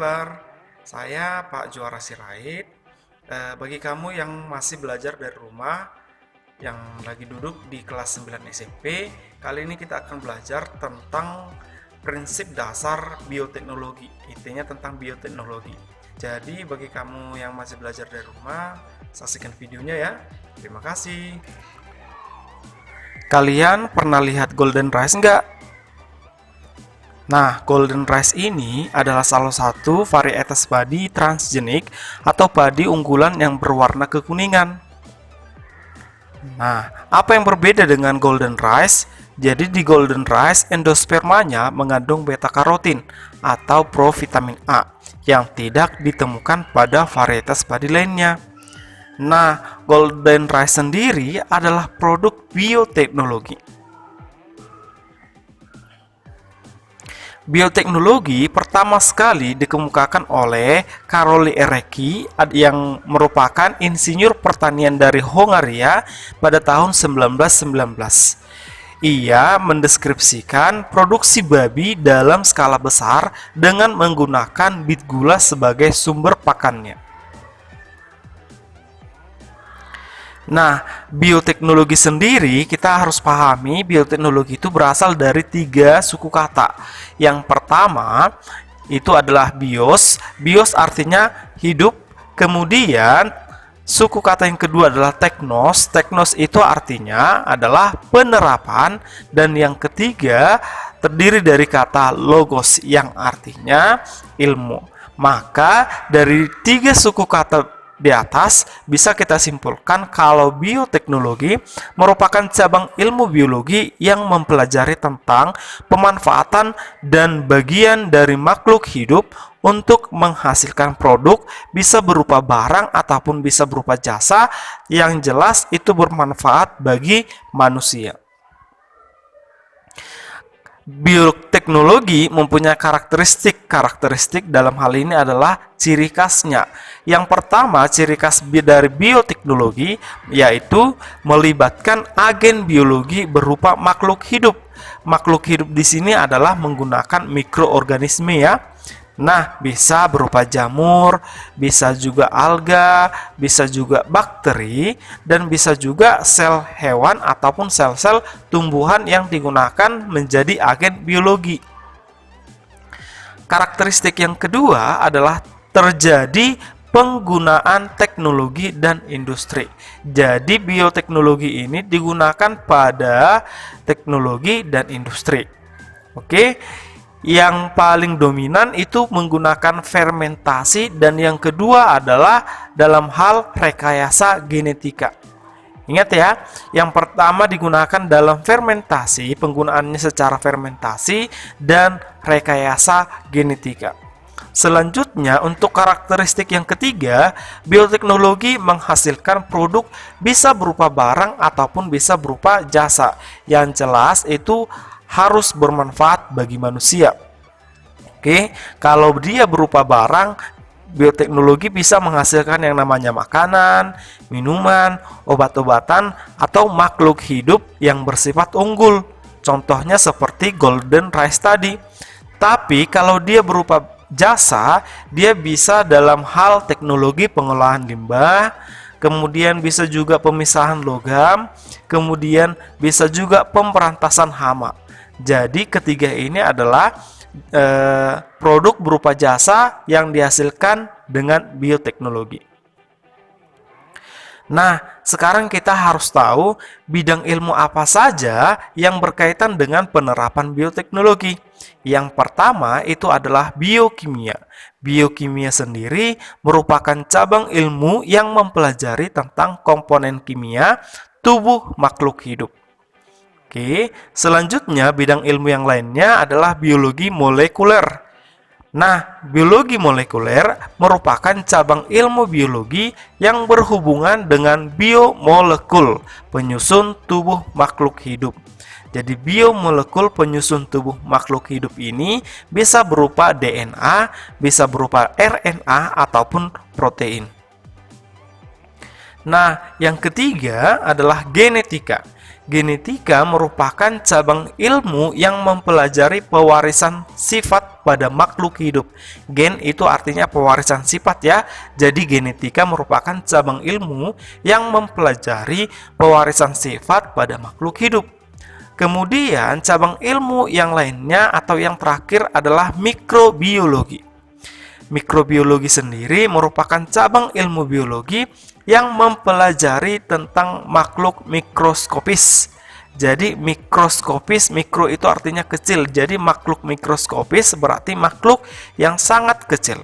kabar? Saya Pak Juara Sirait. Bagi kamu yang masih belajar dari rumah, yang lagi duduk di kelas 9 SMP, kali ini kita akan belajar tentang prinsip dasar bioteknologi. Intinya tentang bioteknologi. Jadi bagi kamu yang masih belajar dari rumah, saksikan videonya ya. Terima kasih. Kalian pernah lihat golden rice nggak? Nah, golden rice ini adalah salah satu varietas padi transgenik atau padi unggulan yang berwarna kekuningan. Nah, apa yang berbeda dengan golden rice? Jadi di golden rice endospermanya mengandung beta karotin atau provitamin A yang tidak ditemukan pada varietas padi lainnya. Nah, golden rice sendiri adalah produk bioteknologi. Bioteknologi pertama sekali dikemukakan oleh Karoly Erecki yang merupakan insinyur pertanian dari Hongaria pada tahun 1919. Ia mendeskripsikan produksi babi dalam skala besar dengan menggunakan bit gula sebagai sumber pakannya. Nah, bioteknologi sendiri kita harus pahami bioteknologi itu berasal dari 3 suku kata. Yang pertama itu adalah bios. Bios artinya hidup. Kemudian suku kata yang kedua adalah teknos. Teknos itu artinya adalah penerapan. Dan yang ketiga terdiri dari kata logos yang artinya ilmu. Maka dari 3 suku kata di atas bisa kita simpulkan kalau bioteknologi merupakan cabang ilmu biologi yang mempelajari tentang pemanfaatan dan bagian dari makhluk hidup untuk menghasilkan produk, bisa berupa barang ataupun bisa berupa jasa yang jelas itu bermanfaat bagi manusia. Bioteknologi mempunyai karakteristik dalam hal ini adalah ciri khasnya. Yang pertama, ciri khas dari bioteknologi yaitu melibatkan agen biologi berupa makhluk hidup. Makhluk hidup di sini adalah menggunakan mikroorganisme ya. Nah, bisa berupa jamur, bisa juga alga, bisa juga bakteri, dan bisa juga sel hewan ataupun sel-sel tumbuhan yang digunakan menjadi agen biologi. Karakteristik yang kedua adalah terjadi penggunaan teknologi dan industri. Jadi bioteknologi ini digunakan pada teknologi dan industri. Oke. Yang paling dominan itu menggunakan fermentasi dan yang kedua adalah dalam hal rekayasa genetika. Ingat ya, yang pertama digunakan dalam fermentasi, penggunaannya secara fermentasi dan rekayasa genetika. Selanjutnya, untuk karakteristik yang ketiga, bioteknologi menghasilkan produk bisa berupa barang ataupun bisa berupa jasa. Yang jelas itu harus bermanfaat bagi manusia. Oke, kalau dia berupa barang, bioteknologi bisa menghasilkan yang namanya makanan, minuman, obat-obatan, atau makhluk hidup yang bersifat unggul. Contohnya seperti golden rice tadi. Tapi kalau dia berupa jasa, dia bisa dalam hal teknologi pengolahan limbah, kemudian bisa juga pemisahan logam, kemudian bisa juga pemberantasan hama. Jadi ketiga ini adalah produk berupa jasa yang dihasilkan dengan bioteknologi. Nah, sekarang kita harus tahu bidang ilmu apa saja yang berkaitan dengan penerapan bioteknologi. Yang pertama itu adalah biokimia. Biokimia sendiri merupakan cabang ilmu yang mempelajari tentang komponen kimia tubuh makhluk hidup. Oke, selanjutnya bidang ilmu yang lainnya adalah biologi molekuler. Nah, biologi molekuler merupakan cabang ilmu biologi yang berhubungan dengan biomolekul, penyusun tubuh makhluk hidup. Jadi biomolekul penyusun tubuh makhluk hidup ini bisa berupa DNA, bisa berupa RNA ataupun protein. Nah, yang ketiga adalah genetika. Genetika merupakan cabang ilmu yang mempelajari pewarisan sifat pada makhluk hidup. Gen itu artinya pewarisan sifat ya. Jadi genetika merupakan cabang ilmu yang mempelajari pewarisan sifat pada makhluk hidup. Kemudian cabang ilmu yang lainnya atau yang terakhir adalah mikrobiologi. Mikrobiologi sendiri merupakan cabang ilmu biologi yang mempelajari tentang makhluk mikroskopis. Jadi mikroskopis, mikro itu artinya kecil. Jadi makhluk mikroskopis berarti makhluk yang sangat kecil.